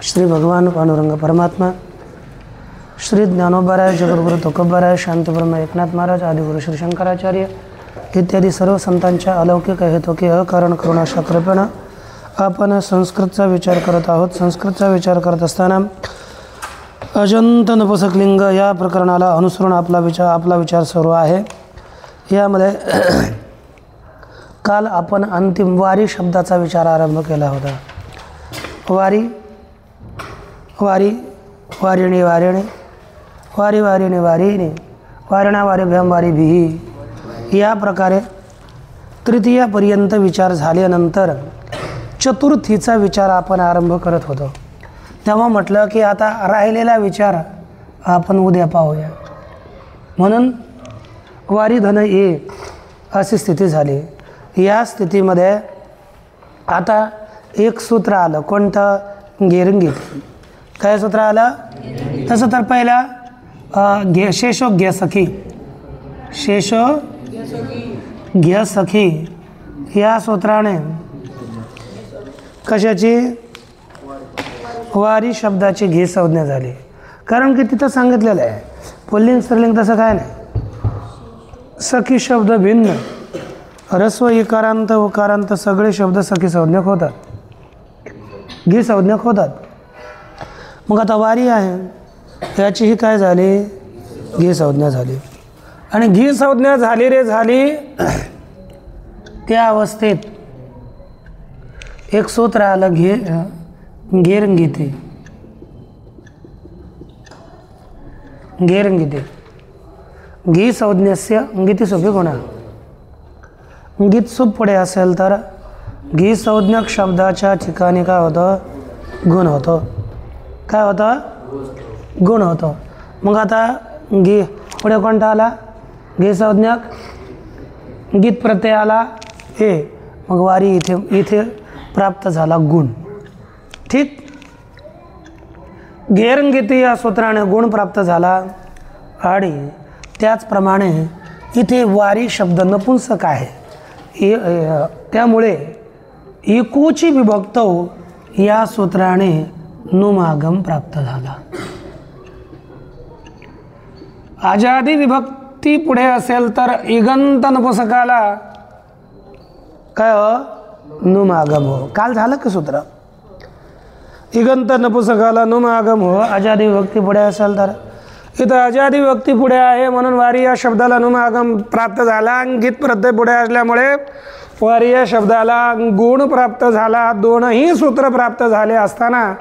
श्री भगवान पांडुरंग परमात्मा, श्री ज्ञानोबाराय, जगद्गुरु तुकोबाराय, शांतब्रह्म एकनाथ महाराज, आदिगुरु श्री शंकराचार्य इत्यादी सर्व संतांच्या अलौकिक हेतुके अकारण करुणाशा कृपेनं आपण संस्कृतचा विचार करत आहोत. संस्कृतचा विचार करत असताना अजंत नपुसकलिंग या प्रकरणाला अनुसरून आपला विचार सुरू आहे. यामध्ये काल आपण अंतिम वारी शब्दाचा विचार आरंभ केला होता. वारी वारी वारिणी वारिणी वारी वारिणी वारिणी वारणा वारिभ्याम वारिभिः या प्रकारे तृतीयापर्यंत विचार झाल्यानंतर चतुर्थीचा विचार आपण आरंभ करत होतो. तेव्हा म्हटलं की आता राहिलेला विचार आपण उद्या पाहूया. म्हणून वारी धन ये अशी स्थिती झाली. या स्थितीमध्ये आता एक सूत्र आलं. कोणतं? गेरंगीत. काय सूत्र आलं? तसं तर पहिला शेषो घ्य सखी, शेषो घ्य सखी या सूत्राने कशाची? वारी शब्दाची घे संज्ञा झाली. कारण की तिथं सांगितलेलं आहे पुल्लिंग स्त्रीलिंग तसं काय नाही. सखी शब्द भिन्न, रस्व इकारांत उकारांत सगळे शब्द सखी संज्ञक होतात, घी संज्ञक होतात. मग आता वारी आहे याचीही काय झाली? घी संज्ञा झाली. आणि घी संज्ञा झाली रे झाली. त्या अवस्थेत एक सूत्र आलं घेरंगीते. घेरंगीते घी संज्ञस्य गीती सोपी गुणा. गीत सुप पुढे असेल तर घी संज्ञक शब्दाच्या ठिकाणी काय होतं? गुण होतो. काय होतं? गुण होतो. मग आता घी पुढे कोणता आला? घी संज्ञक. गीत प्रत्यय आला हे. मग वारी इथे प्राप्त झाला गुण. ठीक. घेरंगीती या सूत्राने गुण प्राप्त झाला. आणि त्याचप्रमाणे इथे वारी शब्द नपुंसक आहे. त्यामुळे एकोची विभक्त या सूत्राने नुमागम प्राप्त झाला. आजादी विभक्ती पुढे असेल तर इगंत नपुंसकाला काय हो? नुमागम हो. काल झालं का सूत्र? इगंत नपुंसकाला नुमागम हो. आजादी विभक्ती पुढे असेल तर इथं आजादी विभक्ती पुढे आहे म्हणून वारी या शब्दाला नुमागम प्राप्त झाला. गीत प्रत्यय पुढे असल्यामुळे वारी या शब्दाला गुण प्राप्त झाला. दोनही सूत्र प्राप्त झाले असताना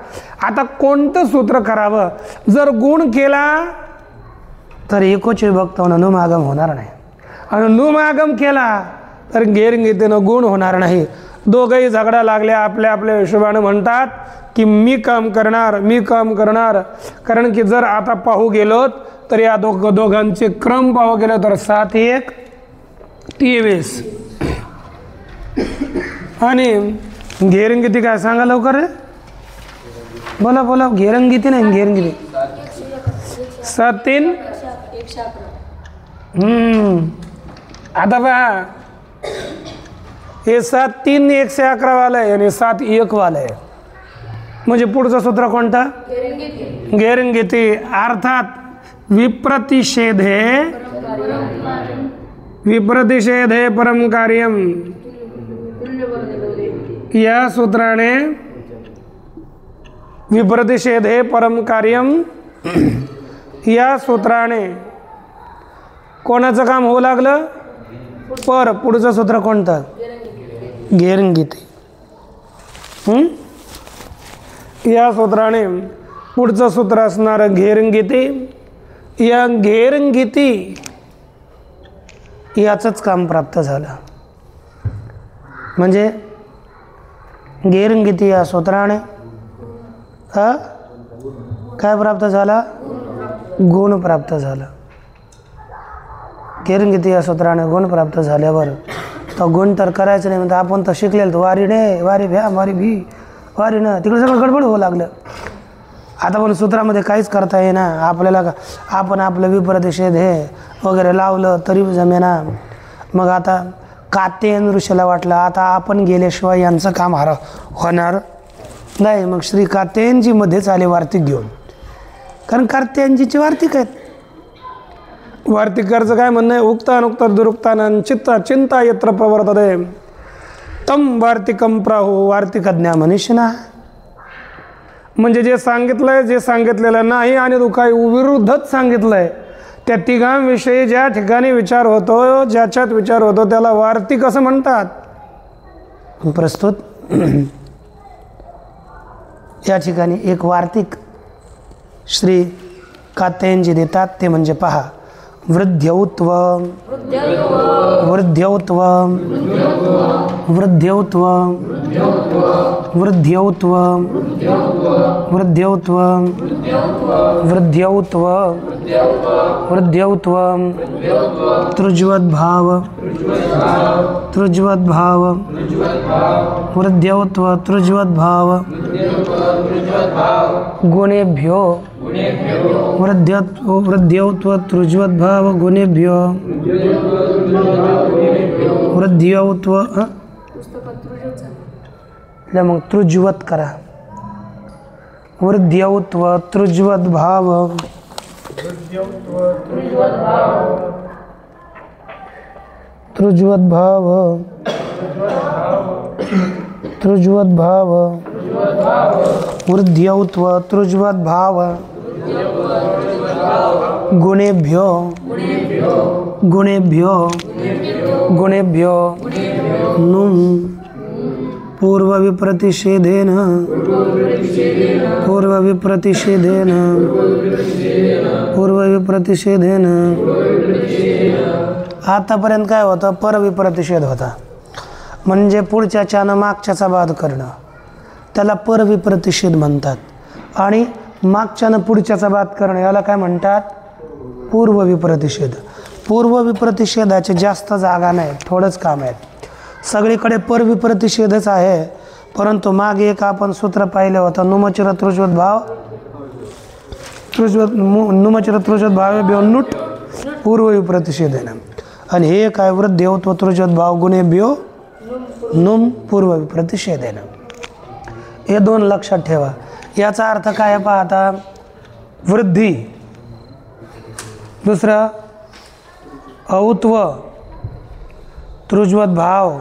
आता कोणतं सूत्र करावं? जर गुण केला तर एकोच विभक्त होणं नुमागम होणार नाही. आणि नुमागम केला तर घेरंगीतीनं गुण होणार नाही. दोघंही झगडा लागले. आपल्या आपल्या हिशोबाने म्हणतात की मी काम करणार, मी काम करणार. कारण की जर आता पाहू गेलो तर या दोघांचे क्रम पाहू गेलो तर 7 1 23. आणि घेरंगीती काय सांगा लवकर रे. बोला बोला. घेरंगीती नाही, घेरंगीती 7 3. आता पहा हे 7 3 111 वाला आहे आणि 7 1 वाला आहे. म्हणजे पुढचं सूत्र कोणतं? घेरंगीती. अर्थात विप्रतिषेधे परम कार्यम या सूत्राने विप्रतिषेधे परम कार्यम या सूत्राने कोणाचं काम होऊ लागलं? पर. पुढचं सूत्र कोणतं? घेरंगीती. या सूत्राने पुढचं सूत्र असणार घेरंगीती. या घेरंगीती याचंच काम प्राप्त झालं. म्हणजे घेरंगीती या सूत्राने काय प्राप्त झाला? गुण प्राप्त झाला. किरणगीती या सूत्राने गुण प्राप्त झाल्यावर तो गुण तर करायचं नाही म्हणता आपण तर शिकलेलं, वारी ने वारी भ्या वारी भी वारी न, तिकडे सगळं गडबड होऊ लागलं. आता पण सूत्रामध्ये काहीच करता येईना आपल्याला. आपण आपलं विप्रतिषेध हे वगैरे लावलं तरी जमेना. मग आता कात्यायन ऋषीला वाटलं आता आपण गेल्याशिवाय यांचं काम होणार नाही. मग श्री कात्यायनजी मध्येच आले वार्तिक घेऊन, कारण कात्यायनजीचे वार्तिक आहेत. वार्तिकाचं काय म्हणणं आहे, उक्तानुक्ता दुरुक्तानं चिंता यत्र प्रवर्तते तम वार्तिकम प्राहु वार्तिकज्ञा मनीषिणा. म्हणजे जे सांगितलंय जे सांगितलेलं नाही आणि काही विरुद्धच सांगितलंय त्या तिघांविषयी ज्या ठिकाणी विचार होतो, ज्याच्यात विचार होतो त्याला वार्तिक असं म्हणतात. प्रस्तुत या ठिकाणी एक वार्तिक श्री कात्यायनजी देतात, ते म्हणजे पहा. वृद्ध्यौत्व वृद्ध्यौत्व वृद्ध्यौत्व वृद्ध्यौत्व वृद्ध्यौत्व वृद्ध्यौत्व वृद्ध्यौत्व तृज्वद्भाव तृज्वद्भाव वृद्ध्यौत्व तृज्वद्भाव गुणेभ्यो वृद्ध्यौत्व तृज्वद्भाव गुणेभ्यो वृद्ध्यौत्व मग तृज्वत करा. वृद्ध्यौत्व तृज्वद्भाव तृज्वद्भाव तृज्वद्भाव वृद्ध्यौत्व तृज्वद्भाव गुणेभ्यो गुणेभ्यो गुणेभ्यो नुम पूर्वविप्रतिषेधेन पूर्वविप्रतिषेधेन पूर्वविप्रतिषेधेन. आतापर्यंत काय होतं, परविप्रतिषेध होता, म्हणजे पुढच्याच्यानं मागच्याचा बाद करणं, त्याला परविप्रतिषेध म्हणतात. आणि मागच्यानं पुढच्याचा बाद करणं याला काय म्हणतात, पूर्वविप्रतिषेध. पूर्वविप्रतिषेधाचे जास्त जागा नाही, थोडंच काम आहे. सगळीकडे परविप्रतिषेधच आहे, परंतु मागे एक आपण सूत्र पाहिलं होतं, नुमचिर तृज्वद्भाव नुमचिर तृज्वद्भाव बेनुट पूर्वविप्रतिषेधेन. आणि हे काय, वृद्ध्यौत्व तृज्वद्भाव गुणेभ्यो नुम पूर्वविप्रतिषेधेन. हे दोन लक्षात ठेवा. याचा अर्थ काय पाहता, वृद्धी, दुसरं औत्व तृज्वद्भाव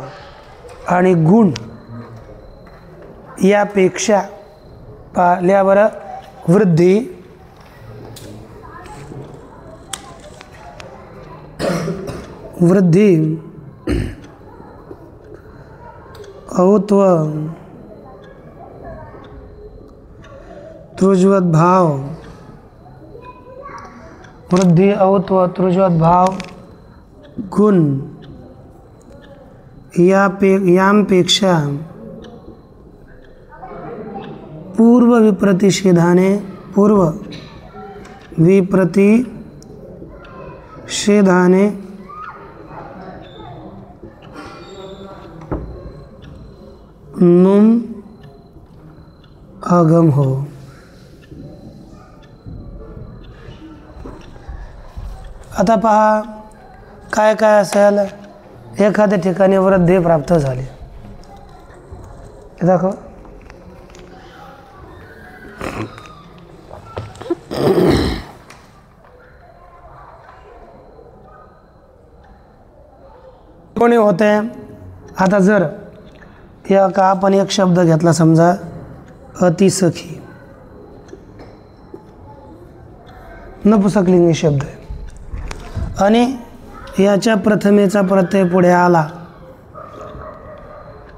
आणि गुण यापेक्षा पाहिल्यावर वृद्धी वृद्धी औत्व तृज्वद्भाव वृद्धी औत्व तृज्वद्भाव गुण यांपेक्षा पूर्वविप्रतिषेधाने पूर्वविप्रतिषेधाने नुम आगम हो. आता पहा काय काय असेल, एखाद्या ठिकाणी वृद्धी प्राप्त झाली, दाखव. कोणी होते, आता जर या का आपण एक शब्द घेतला समजा अतिसखी, नपुंसकलिंगी शब्द आहे, आणि याच्या प्रथमेचा प्रत्यय पुढे आला,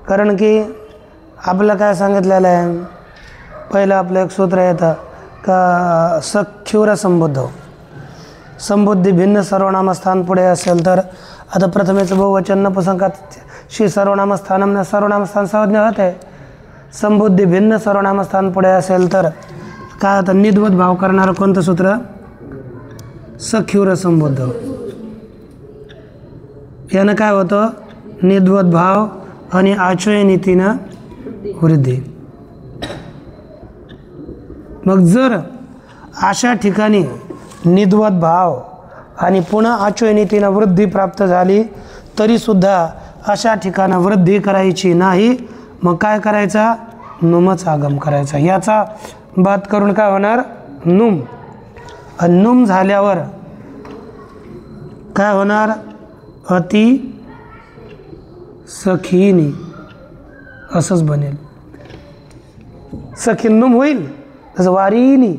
कारण की आपलं काय सांगितलेलं आहे, पहिलं आपलं एक सूत्र येतं का सख्युर संबुद्ध, संबुद्धी भिन्न सर्वनामस्थान पुढे असेल तर, आता प्रथमेचं बहुवचन नपुंसकात श्री सर्वनामस्थानम सर्वनामस्थान संज्ञा होते, संबुद्धी भिन्न सर्वनामस्थान पुढे असेल तर काय, आता निद्वत भाव करणारं कोणतं सूत्र, सख्युर संबोध. यानं काय होतं, निद्वत भाव आणि आचय नीतीनं वृद्धी. मग जर अशा ठिकाणी निद्वत भाव आणि पुन्हा आचय नीतीनं वृद्धी प्राप्त झाली तरीसुद्धा अशा ठिकाणं वृद्धी करायची नाही, मग काय करायचा, नुमच आगम करायचा. याचा बात करून काय होणार, नुम. आणि नुम झाल्यावर काय होणार, अति सखीनी असंच बनेल. सखी नुम होईल तसं वारीनी.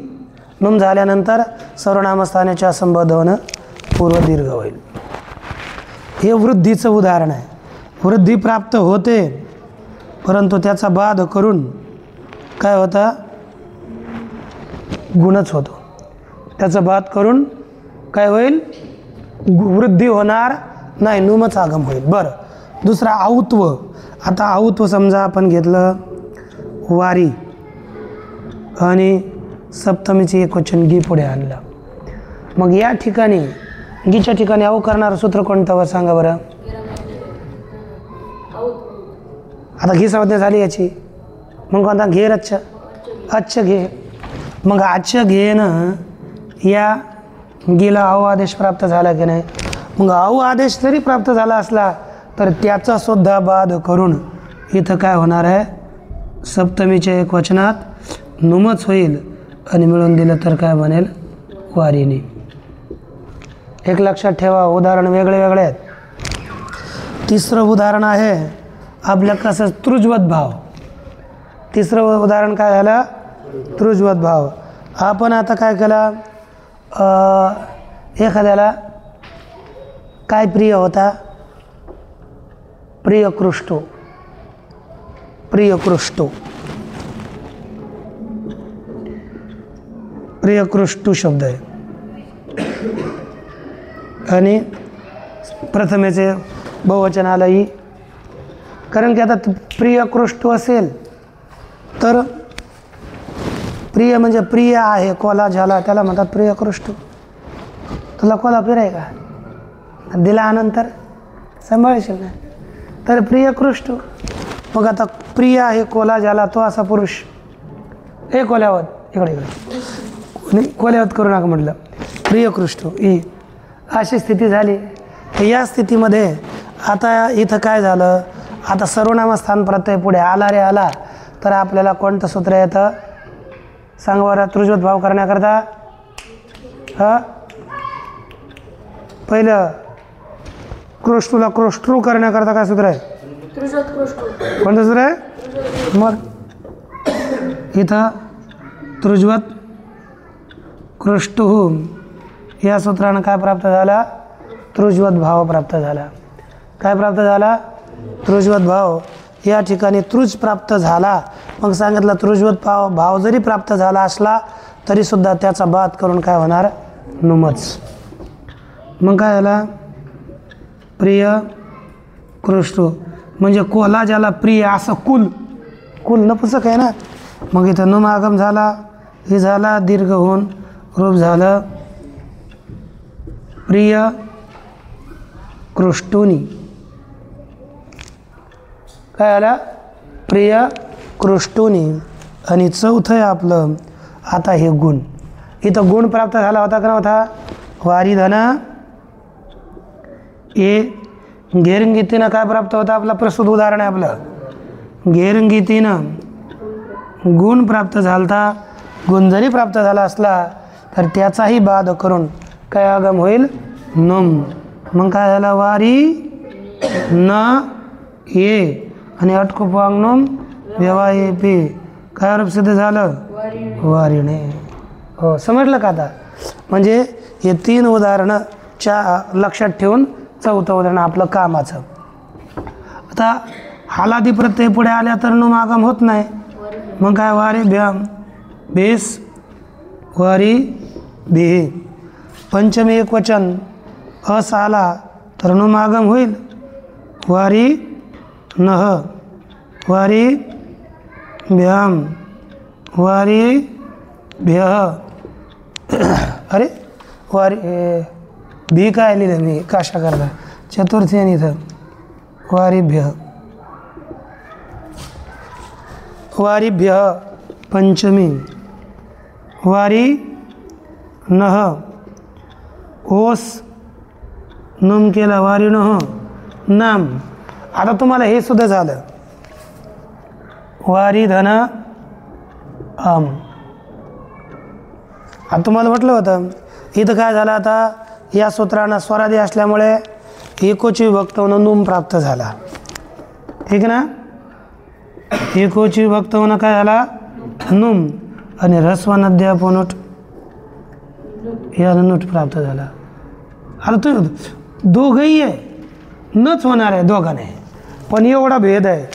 नुम झाल्यानंतर सर्वनामस्थानाच्या संबोध होणं पूर्व दीर्घ होईल. हे वृद्धीचं उदाहरण आहे. वृद्धी प्राप्त होते परंतु त्याचा बाध करून काय होता, गुणच होतो. त्याचा बाध करून काय होईल, वृद्धी होणार नाही, नुमच आगम होईल. बरं, दुसरा औत्व. आता औत्व समजा आपण घेतलं वारी आणि सप्तमीचे एकवचन गी पुढे आणलं. मग या ठिकाणी गीच्या ठिकाणी औ करणारं सूत्र कोणतं वर सांगा बरं. आता घी संज्ञा झाली याची, मग कोणता, घे रच्छ, अच्छ घे. मग अच्छ घेनं या गीला औ आदेश प्राप्त झाला की नाही. मग औ आदेश जरी प्राप्त झाला असला तर त्याचा सुद्धा बाध करून इथं काय होणार आहे, सप्तमीच्या एक वचनात नुमच होईल आणि मिळून दिलं तर काय बनेल, वारीनी. एक लक्षात ठेवा, उदाहरण वेगळे वेगळे आहेत. तिसरं उदाहरण आहे आपल्या कसं, तृजवत भाव. तिसरं उदाहरण काय झालं, तृजवत भाव. आपण आता काय केलं, एखाद्याला काय प्रिय होता, प्रियकृष्टो. प्रियकृष्टो, प्रियकृष्टू शब्द आहे. आणि प्रथमेचे बहुवचन आलं ही, कारण की आता प्रियकृष्टू असेल तर प्रिय म्हणजे प्रिय आहे, कोला झाला त्याला म्हणतात प्रियकृष्टू. तुला कोला प्रिय आहे का, दिल्यानंतर सांभाळशील ना, तर प्रियकृष्टू. मग आता प्रिय आहे, कोला झाला तो असा पुरुष. हे कोल्यावत, इकडे इकडे नाही, कोल्यावत करू नका म्हटलं, प्रियकृष्टू ही अशी स्थिती झाली. या स्थितीमध्ये आता इथं काय झालं, आता सर्वनामस्थान प्रत्यय पुढे आला रे आला तर आपल्याला कोणतं सूत्र येतं, सांगा बरं, तृजवत भाव करण्याकरता. पहिलं कृष्टूला कृष्टू करण्याकरता काय सूत्र आहे, कोणतं सूत्र आहे. मग इथं तृजवत कृष्टू या सूत्रानं काय प्राप्त झाला, तृजवत भाव प्राप्त झाला. काय प्राप्त झाला, तृजवत भाव. या ठिकाणी तृज प्राप्त झाला. मग सांगितलं तृजवत भाव जरी प्राप्त झाला असला तरीसुद्धा त्याचा बाध करून काय होणार, नुमच. मग काय झाला, प्रिय कृष्टू म्हणजे कोला ज्याला प्रिय असं कुल. कुल नपुसक आहे ना, मग इथं नुम आगम झाला, हे झाला दीर्घ होऊन रूप झालं प्रिय कृष्टूनी. काय आला, प्रिय कृष्टूनी. आणि चौथं आहे आपलं आता हे गुण. इथं गुण प्राप्त झाला होता का नव्हता, वारी धन हे घेरंगीतीनं काय प्राप्त होतं, आपलं प्रस्तुत उदाहरण आहे आपलं. घेरंगीतीनं गुण प्राप्त झालता. गुण जरी प्राप्त झाला असला तर त्याचाही बाध करून काय आगम होईल, नुम. मग काय झालं, वारी न ये आणि अटकुपांग नुम व्यवा ये पे. काय रूप सिद्ध झालं, वारीने. हो, समजलं का आता. म्हणजे हे तीन उदाहरणं लक्षात ठेवून चौथं उदाहरण आपलं कामाचं. आता हालादी प्रत्यय पुढे आल्या तर नुम आगम होत नाही. मग काय, वारी भ्याम बेस, वारी भे. पंचमी एक वचन अस आला तर नुम आगम होईल, वारी नह, वारी भ्याम, वारी भ्यह. अरे वारी भी काय लिहिलं मी काशा करता चतुर्थी आणि इथं वारिभ्य वारिभ्य पंचमी वारी नह ओस नम केला वारी नह नाम. आता तुम्हाला हे सुद्धा झालं वारी धन आम. आता तुम्हाला म्हटलं होतं इथं काय झालं आता या सूत्रांना स्वरादी असल्यामुळे एकोची विभक्त होणं नुम प्राप्त झाला. ठीक ना. एकोची विभक्त होणं काय झाला नुम आणि ह्रस्व नूट या नूट प्राप्त झाला. आता तू दोघंही आहे नच होणार आहे दोघांने पण एवढा भेद आहे.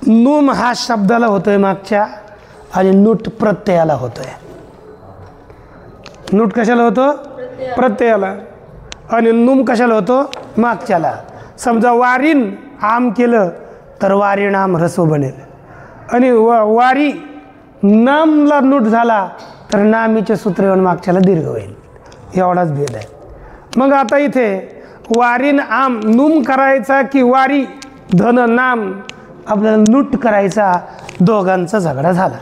नुम हा शब्दाला होतोय मागच्या आणि नूट प्रत्ययाला होतोय. नूट कशाला होतो प्रत्ययाला आणि नुम कशाला होतो मागच्याला. समजा वारीन आम केलं तर वारी नाम ह्रस्व बनेल आणि वारी नामला नूट झाला तर नामीचे सूत्र येऊन मागच्याला दीर्घ होईल. एवढाच भेद आहे. मग आता इथे वारीन आम नुम करायचा की वारी धन नाम आपल्याला नूट करायचा दोघांचा झगडा झाला.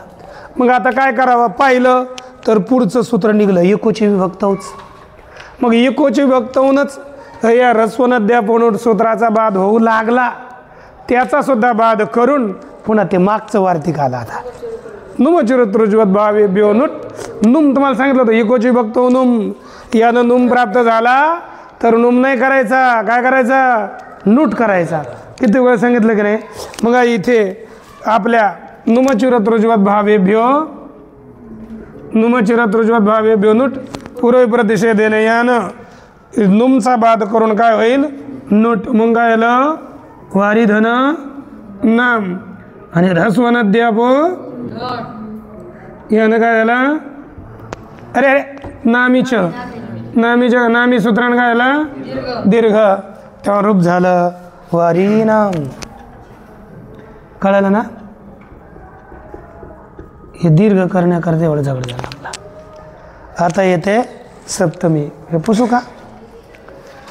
मग आता काय करावं पाहिलं तर पुढचं सूत्र निघलं एकोची विभक्त होच. मग एकोची विभक्त होऊनच या ह्रस्वनद्यापोनोट सूत्राचा बाद होऊ लागला. त्याचा सुद्धा बाद करून पुन्हा ते मागचं वार्तिक आला. आता नुम चिरतृज्वत भावे ब्योनुट नुम तुम्हाला सांगितलं होतं एकोची विभक्त नुम यानं नुम प्राप्त झाला तर नुम नाही करायचा काय करायचा नूट करायचा. किती वेळ सांगितलं की नाही. मग इथे आपल्या नुमचिरतृज्वत भावेभ्यो नुमचिरतृज्वत भावेभ्यो नूट पूर्व प्रतिषेधेने यानं नुमचा बाद करून काय होईल नूट. मग काय आलं वारी धन नाम आणि ह्रस्वनद्यापो यानं काय झालं अरे अरे नामी सूत्रानं काय झालं दीर्घ तेव्हा रूप झालं वारी नाम. कळलं ना. हे दीर्घ करण्याकरता एवढं झगड झालं आपला. आता येते सप्तमी. हे पुसू का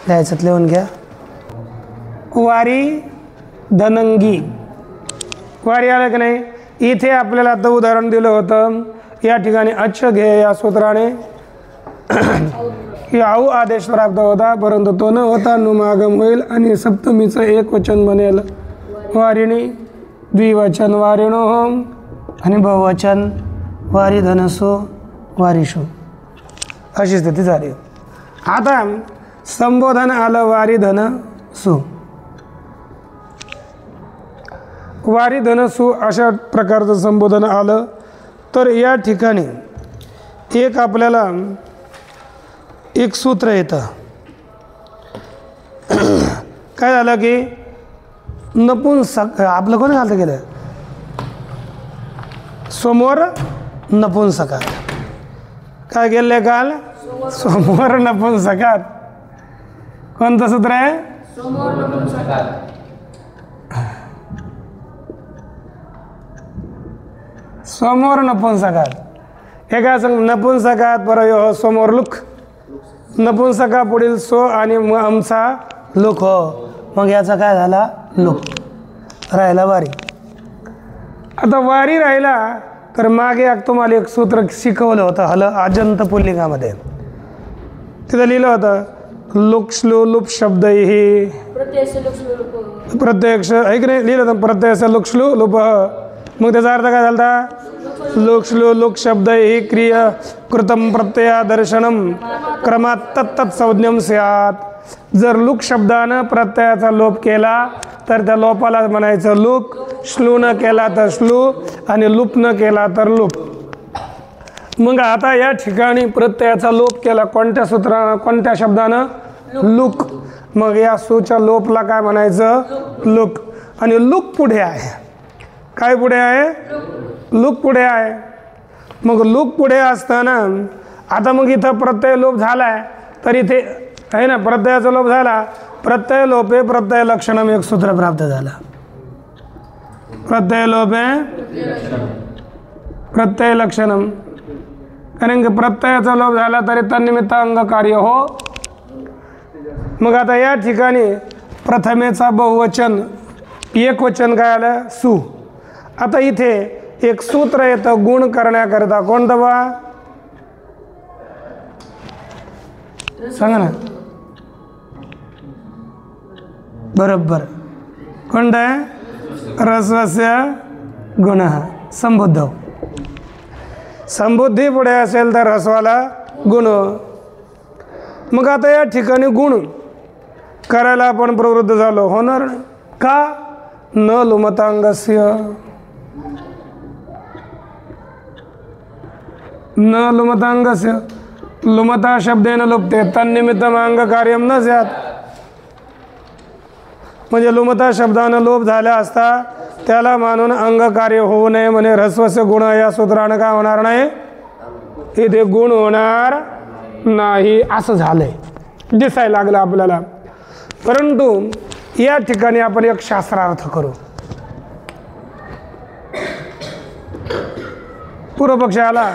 द्यायचं लिहून घ्या. वारी धनंगी वारी आलं की नाही. इथे आपल्याला आता उदाहरण दिलं होतं या ठिकाणी अच्छ घे या सूत्राने आऊ आदेश प्राप्त होता परंतु तो न होता नुमागम होईल आणि सप्तमीचं एक वचन बनेल वारिणी द्विवचन वारिणो आणि बहुवचन वारी धनसो वारिषो अशी स्थिती झाली. आता संबोधन आलं वारी धन सु वारी धन सु अशा प्रकारचं संबोधन आलं तर या ठिकाणी एक आपल्याला एक सूत्र येतं. काय झालं की नपुंसक आपलं कोणी घालतं गेलं समोर नपुंसकात काय गेले काल समोर नपुंसकात. कोणतं सूत्र आहे समोर नपुंसकात. हे काय सांग नपुंसकात पर समोर लुक नपुंसका पुढील सो आणि आमचा लुक हो. मग याचा काय झाला लुक राहिला वारी. आता वारी राहिला तर मागे तुम्हाला एक सूत्र शिकवलं होतं हल अजंत पुल्लिंगामध्ये. तिथं लिहिलं होतं लुक श्लू लुप शब्द ही प्रत्यक्ष ऐक नाही लिहिलं होतं प्रत्यक्ष लुक श्लू लुप. मग त्याचा अर्थ काय झाला लुक श्लू लुक शब्द ही क्रिया कृतम प्रत्यया दर्शनम क्रमात तत्तत् संज्ञम स्यात्. जर लुक शब्दानं प्रत्ययाचा लोप केला तर त्या लोपाला म्हणायचं लुक. श्लू न केला तर श्लू आणि लुप न केला तर लुप. मग आता या ठिकाणी प्रत्ययाचा लोप केला कोणत्या सूत्रानं कोणत्या शब्दानं लुक. मग या सूच्या लोपला काय म्हणायचं लुक. आणि लुक पुढे आहे काय पुढे आहे लुक पुढे आहे. मग लुक पुढे असताना आता मग इथं प्रत्यय लोप झालाय तर इथे आहे ना प्रत्ययाचा लोप झाला. प्रत्यय लोपे प्रत्यय लक्षणम एक सूत्र प्राप्त झालं. प्रत्यय लोपे प्रत्यय लक्षणम कारण की प्रत्ययाचा लोप झाला तरी तन्निमित्त अंग कार्य हो. मग आता या ठिकाणी प्रथमेचा बहुवचन एकवचन काय आलं सु. आता इथे एक सूत्र येतं गुण करण्याकरता. कोणतं बा सांगा ना. बरोबर कोणतं आहे. रस्वस्य गुण संबुद्ध. संबुद्धी पुढे असेल तर ह्रस्वाला गुण. मग आता या ठिकाणी गुण करायला आपण प्रवृत्त झालो होणार का. न लुमतांगस्य. न लुमतांगस्य लुमता शब्देन लुप्ते तन्निमित्तम अंग कार्यम न स्यात्. म्हणजे लुमता शब्दानं लोप झाला असता त्याला मानून अंग कार्य होऊ नये म्हणे ह्रस्वस्य गुण या सूत्रानं काय होणार नाही. इथे गुण होणार नाही असं झालंय दिसायला लागलं आपल्याला. परंतु या ठिकाणी आपण एक शास्त्रार्थ करू. पूर्वपक्ष आला.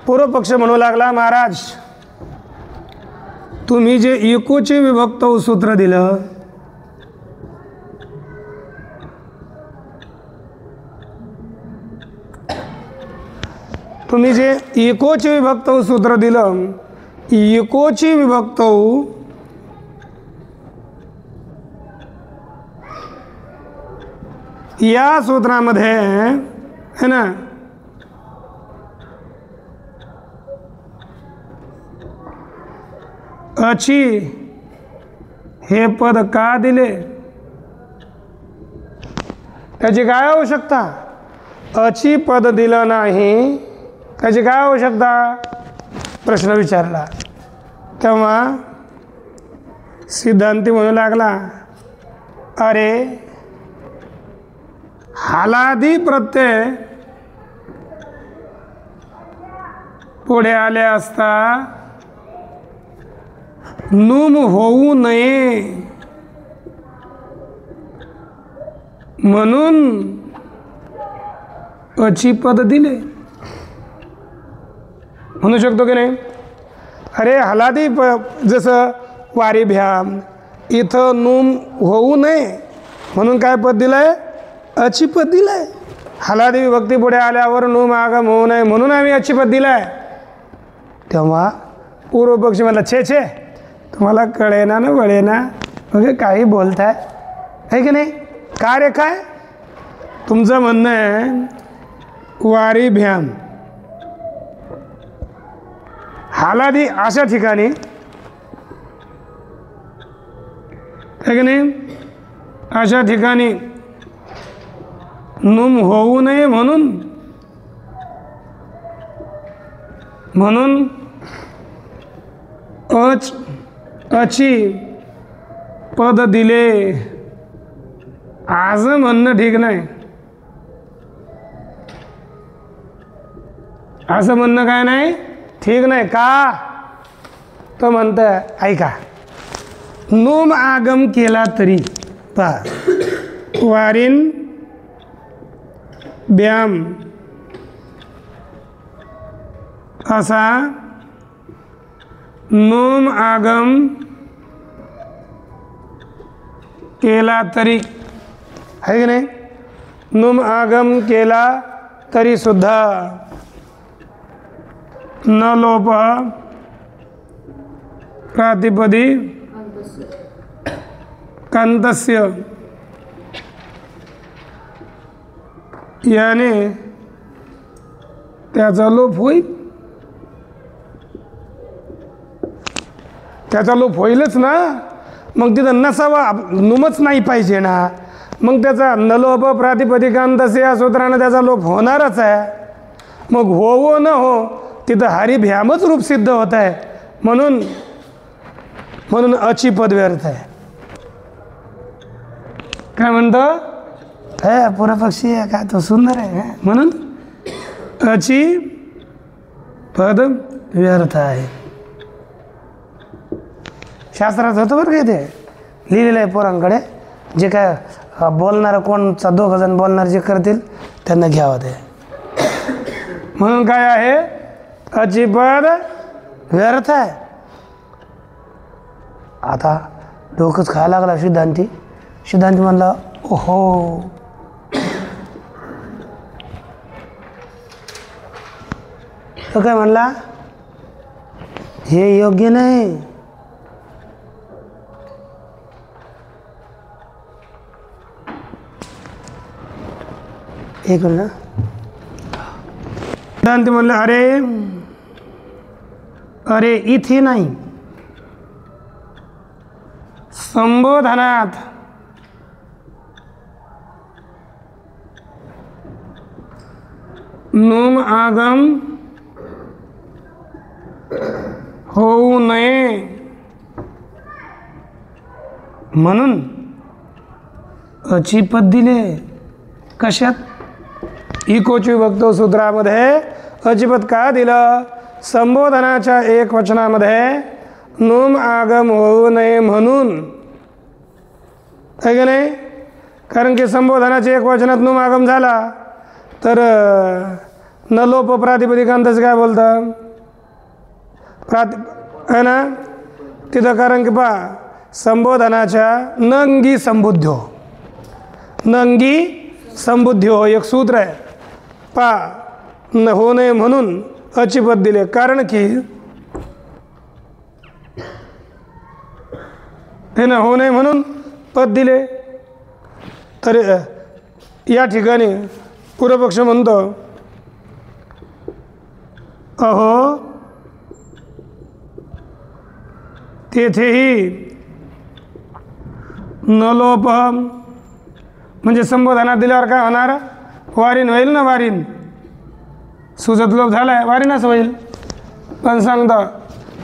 पूर्वपक्ष म्हणू लागला महाराज तुम्ही जे एकोचे विभक्त सूत्र दिलं तुम्ही जे एकोचे विभक्त सूत्र दिलं एकोची विभक्त या सूत्रामध्ये है ना अची हे पद का दिले त्याची काय आवश्यकता. अची पद दिलं नाही त्याची काय आवश्यकता प्रश्न विचारला. तेव्हा सिद्धांती म्हणू लागला अरे हालादी प्रत्यय पुढे आले असता नुम होऊ नये म्हणून अची पद दिले. म्हणू शकतो की नाही. अरे हलादी जसं वारी भ्याम इथं नुम होऊ नये म्हणून काय पद दिलंय अची पद दिलंय. हलादी विभक्ती पुढे आल्यावर नुम आगम होऊ नये म्हणून आम्ही अची पद दिलाय. तेव्हा पूर्वपक्षी मला छे छे तुम्हाला कळेना ना वळेना म्हणजे काही बोलताय आहे की नाही. कार्य काय तुमचं म्हणणं आहे वारी भ्याम हालादी अशा ठिकाणी आहे की नाही. अशा ठिकाणी नुम होऊ नये म्हणून अची पद दिले आज म्हणणं ठीक नाही. असं म्हणणं काय नाही ठीक नाही का. तो म्हणतं ऐका नुम आगम केला तरी पहा वारीन व्याम असा नुम आगम केला तरी आहे की नाही. नुम आगम केला तरी सुद्धा न लोप प्रातिपदी कांतस्य याने त्याचा लोप होईल. त्याचा लोप होईलच ना. मग तिथं नसावा नुमच नाही पाहिजे ना. मग त्याचा नलोप प्रातिपदिकांतस्य या सूत्रानं त्याचा लोप होणारच आहे. मग हो न हो तिथं हरिभ्यामच रूप सिद्ध होत आहे. म्हणून अची पद व्यर्थ आहे. काय म्हणतो हे पूर्वपक्षी आहे का तो सुंदर आहे म्हणून अची पद व्यर्थ आहे. शास्त्रात होतं बरं का इथे लिहिलेलं आहे पोरांकडे. जे काय बोलणारं कोणचा दोघं जण बोलणार जे करतील त्यांना घ्यावं ते. म्हणून काय आहे अचिपद व्यर्थ आहे. आता डोकंच खायला लागला सिद्धांती. सिद्धांती म्हणला ओहो, तो काय म्हणला हे योग्य नाही. एक मिनिट. सिद्धांत म्हणलं अरे इथे नाही, संबोधनात नुम आगम होऊ नये म्हणून अचिपद दिले. कशात? इकोची विभक्त सूत्रामध्ये अचिपद का दिलं? संबोधनाच्या एक वचनामध्ये नुम आगम होऊ नये म्हणून, आहे की नाही? कारण की संबोधनाच्या एक वचनात नुम आगम झाला तर न लोप प्रातिपदिकांतच काय बोलतं आहे ना तिथं. कारण की पहा संबोधनाच्या नंगी संबुद्ध्यो, नंगी संबुद्ध्यो एक सूत्र आहे. पहा न हो नये म्हणून अचिपद दिले. कारण की हे ना हो नये म्हणून पद दिले. तर या ठिकाणी पूर्वपक्ष म्हणतो अहो तेथेही न लोप, म्हणजे संबोधनात दिल्यावर काय होणार? वारीन होईल ना, वारीन. सुजत लोप झालाय, वारीनच होईल. पण सांगतो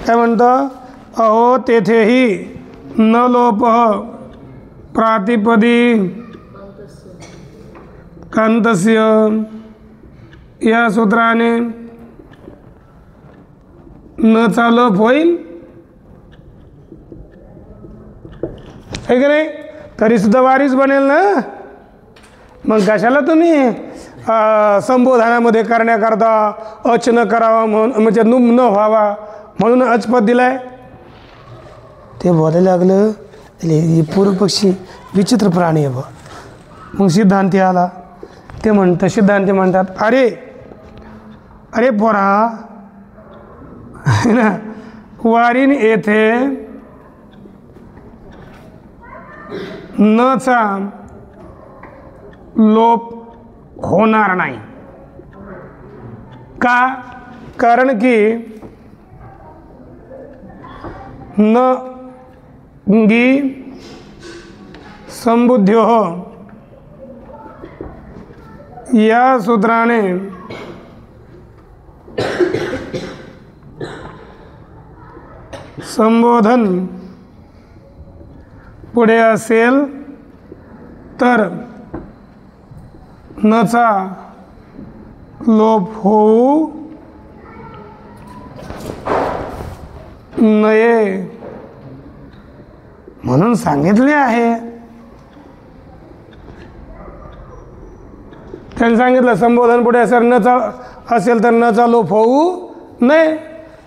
काय म्हणतो? अहो तेथेही न लोप प्रातिपदी कांतस्य, या सूत्राने न चा लोप होईल, आहे की नाही? तरी सुद्धा वारीच बनेल ना. मग कशाला तुम्ही संबोधनामध्ये करण्याकरता अच न करावा म्हणून, म्हणजे नुम न व्हावा म्हणून अचपद दिलाय. ते बोलायला लागलं हे पूर्वपक्षी विचित्र प्राणी आहे बा. मग सिद्धांती आला. ते सिद्धांती म्हणतात अरे पोरा ना, वारीन येथे न चा लोप होणार नाही. का? कारण की न गी संबुद्ध्यो या सूत्राने संबोधन पुढे असेल तर नचा लोप होऊ नये म्हणून सांगितले आहे. त्यांनी सांगितलं संबोधन पुढे असेल तर नचा लोप होऊ नये.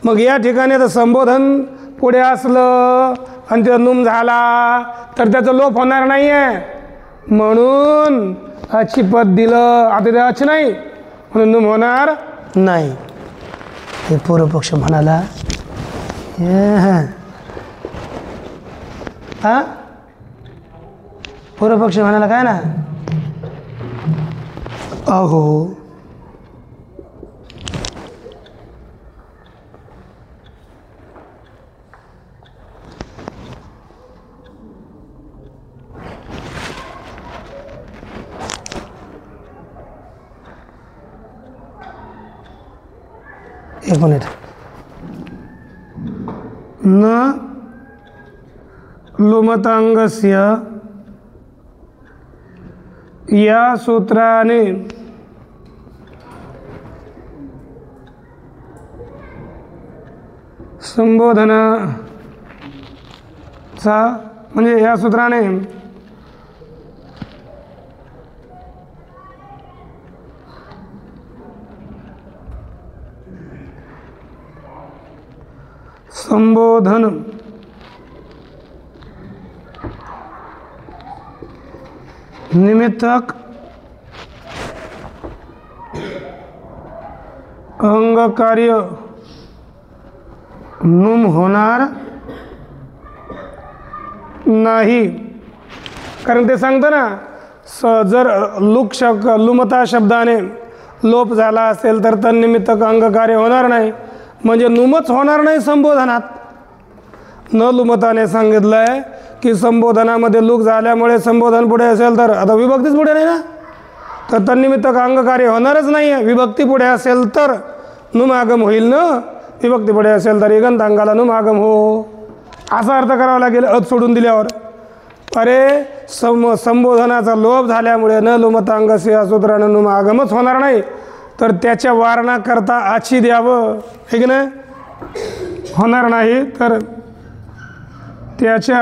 मग या ठिकाणी तर संबोधन पुढे असलं आणि ते नुम झाला तर त्याचा लोप होणार नाही आहे, म्हणून अचिपद दिलं. आता ते अच नाही म्हणून नुम होणार नाही. हे पूर्वपक्ष म्हणाला हा, पूर्वपक्ष म्हणाला काय ना, अहो एक मिनिट. न लुमतांगस्य या सूत्राने संबोधनाचा, म्हणजे या सूत्राने संबोधन निमित्तक अंगकार्य नुम होणार नाही. कारण ते सांगतं ना, जर लुमता शब्दाने लोप झाला असेल तर तन्निमित्तक अंगकार्य होणार नाही, म्हणजे नुमच होणार नाही संबोधनात. न लुमताने सांगितलं आहे की संबोधनामध्ये लूक झाल्यामुळे संबोधन पुढे असेल तर, आता विभक्तीच पुढे नाही ना, तर तन्निमित्तक अंगकार्य होणारच नाही आहे. विभक्ती पुढे असेल तर नुमागम होईल ना, विभक्ती पुढे असेल तर इगंत अंगाला नुमागम हो, असा अर्थ करावा लागेल अत सोडून दिल्यावर. अरे संबोधनाचा लोप झाल्यामुळे न लुमता अंगस्य या सूत्रानं नुमागमच होणार नाही, तर त्याच्या वारणाकरता आची द्यावं, हे की नाही, होणार नाही. तर त्याच्या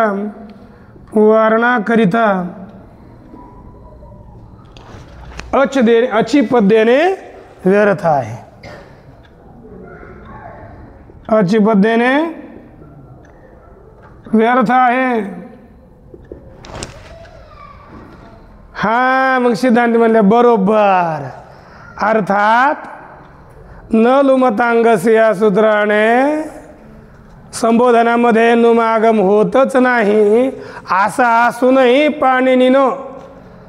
वारणाकरिता अची पद देणे व्यर्थ आहे. अची पद देणे व्यर्थ आहे. हा, मग सिद्धांत म्हणले बरोबर. अर्थात न लुमतांगस्य या सूत्राने संबोधनामध्ये नुमागम होतच नाही, असा असूनही पाणिनीनं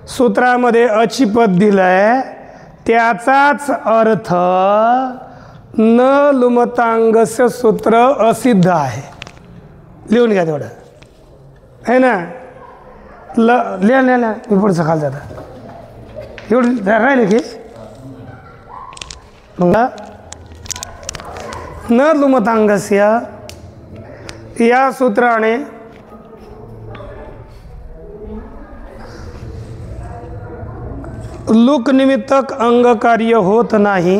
सूत्रामध्ये अचिपद दिलंय, त्याचाच अर्थ न लुमतांगस्य सूत्र असिद्ध आहे. लिहून घ्या तेवढं, आहे ना. लिहा मी पुढचं खाल जातं एवढं राहिले की न लुमतांगस्य या सूत्राने लूक निमित्तक अंगकार्य होत नाही.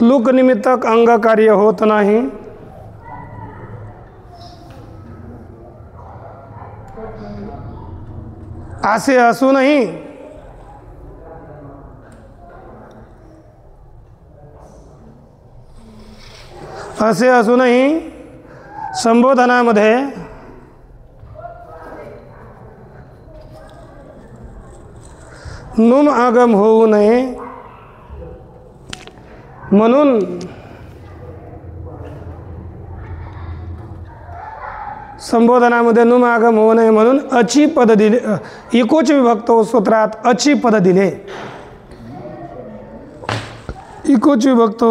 लूक निमित्तक अंगकार्य होत नाही. असे असूनही संबोधनामध्ये नुम आगम होऊ नये म्हणून संबोधनामध्ये नुम आगम होऊ नये म्हणून अची पद दिले. इकोच विभक्त सूत्रात अची पद दिले. इकोच विभक्त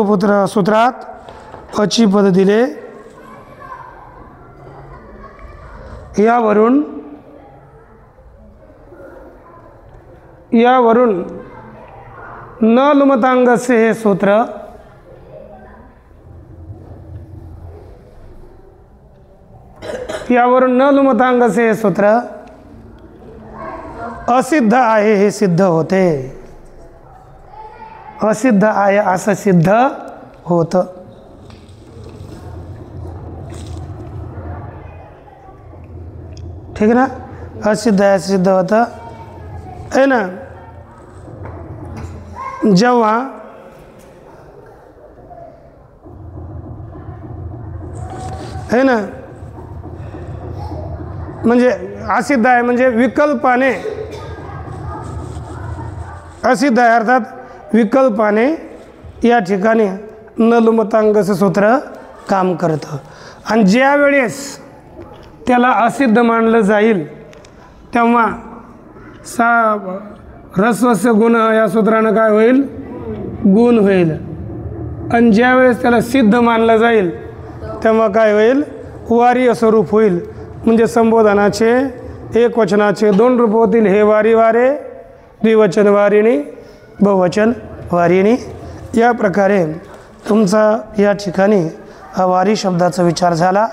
सूत्रात अची पद दिले. यावरून न लुमतांगस्य हे सूत्र असिद्ध आहे हे सिद्ध होते. असिद्ध आहे असं सिद्ध होतं. ठीक आहे ना. असिद्ध आहे असं सिद्ध होतं, आहे ना. जेव्हा है ना, म्हणजे असिद्ध आहे म्हणजे विकल्पाने असिद्ध आहे, अर्थात विकल्पाने या ठिकाणी न लुमतांगस्य सूत्र काम करतं. आणि ज्या वेळेस त्याला असिद्ध मानलं जाईल तेव्हा ह्रस्वस्य गुण या सूत्रानं काय होईल, गुण होईल. आणि ज्या वेळेस त्याला सिद्ध मानलं जाईल तेव्हा काय होईल, वार्य स्वरूप होईल. म्हणजे संबोधनाचे एकवचनाचे दोन रूप होतील. हे वारी वारे, द्विवचन वारिणी, बहुवचन वारिणी. या प्रकारे तुमचा या ठिकाणी हा वारी शब्दाचा विचार झाला.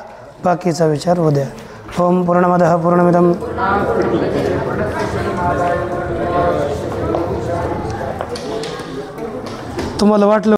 बाकीचा विचार उद्या. ओम पूर्णमदः पूर्णमिदं तुम्हाला वाटलं